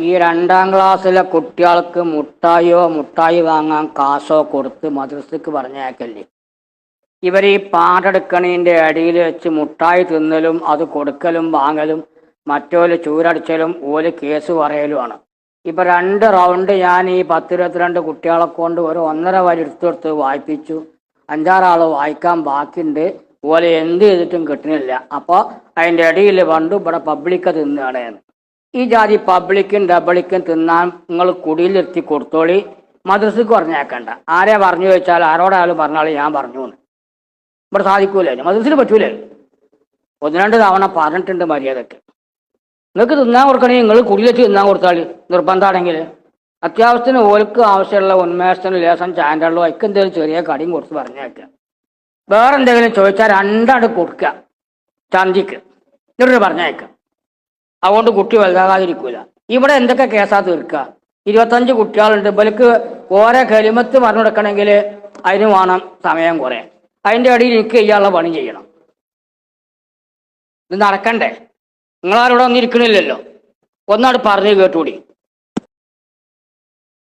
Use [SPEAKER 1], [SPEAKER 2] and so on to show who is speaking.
[SPEAKER 1] ഈ 2ാം ക്ലാസ്സിലെ കുട്ടികൾക്ക് മുട്ടായി വാങ്ങാൻ കാശോ കൊടുത്ത് മദ്രസക്ക് പറഞ്ഞേക്കല്ലേ. ഇവർ ഈ പാടെടുക്കണീൻ്റെ ഇടയിൽ വെച്ച് മുട്ടായി തിന്നലും അത് കൊടുക്കലും വാങ്ങലും മറ്റോല് ചൂരടിച്ചലും ഓല് കേസ് പറയലുമാണ്. ഇപ്പം 2 റൗണ്ട് ഞാൻ ഈ 10-22 കുട്ടികളെ കൊണ്ട് ഒരു 1.5 വരി എടുത്തെടുത്ത് വായിപ്പിച്ചു. 5-6 ആൾ വായിക്കാൻ ബാക്കിയുണ്ട്. ഓല് എന്ത് ചെയ്തിട്ടും കിട്ടുന്നില്ല. അപ്പോൾ അതിൻ്റെ ഇടയിൽ പണ്ട് ഇവിടെ പബ്ലിക്ക തിന്നുകയാണ്. ഈ ജാതി പബ്ലിക്കും ഡബിളിക്കും തിന്നാൻ നിങ്ങൾ കുടിയിലെത്തി കൊടുത്തോളി, മദ്രസക്ക് പറഞ്ഞേക്കണ്ട. ആരെ പറഞ്ഞു ചോദിച്ചാൽ ആരോടായാലും പറഞ്ഞാൽ ഞാൻ പറഞ്ഞു എന്ന്. ഇവിടെ സാധിക്കൂലേ, മദ്രസയിൽ പറ്റൂലേ. 1-2 തവണ പറഞ്ഞിട്ടുണ്ട് മര്യാദക്ക്. നിങ്ങൾക്ക് തിന്നാൻ കൊടുക്കണമെങ്കിൽ നിങ്ങൾ കുടിയിലെത്തി തിന്നാൻ കൊടുത്താൽ നിർബന്ധമാണെങ്കിൽ. അത്യാവശ്യത്തിന് ഓർക്ക് ആവശ്യമുള്ള ഉന്മേഷത്തിന് ലേശം ചാൻഡുള്ളൂ, അതിക്ക് എന്തെങ്കിലും ചെറിയ കടിയും കൊടുത്ത് പറഞ്ഞേക്കുക. വേറെ എന്തെങ്കിലും ചോദിച്ചാൽ 2 കൊടുക്കുക ചന്തിക്ക്, എന്നിട്ട് പറഞ്ഞേക്കുക. അതുകൊണ്ട് കുട്ടി വലുതാകാതിരിക്കൂല. ഇവിടെ എന്തൊക്കെ കേസാ തീർക്കുക. 25 കുട്ടികളുണ്ട്. ഇവർക്ക് ഓരോ കലിമത്ത് പറഞ്ഞു കൊടുക്കണമെങ്കിൽ അതിന് വേണം സമയം കുറേ. അതിൻ്റെ ഇടയിൽ എനിക്ക് ചെയ്യാനുള്ള പണി ചെയ്യണം. ഇത് നടക്കണ്ടേ? നിങ്ങളാരോടെ ഒന്നും ഇരിക്കണില്ലല്ലോ. ഒന്നാട് പറഞ്ഞു കേട്ടുകൂടി.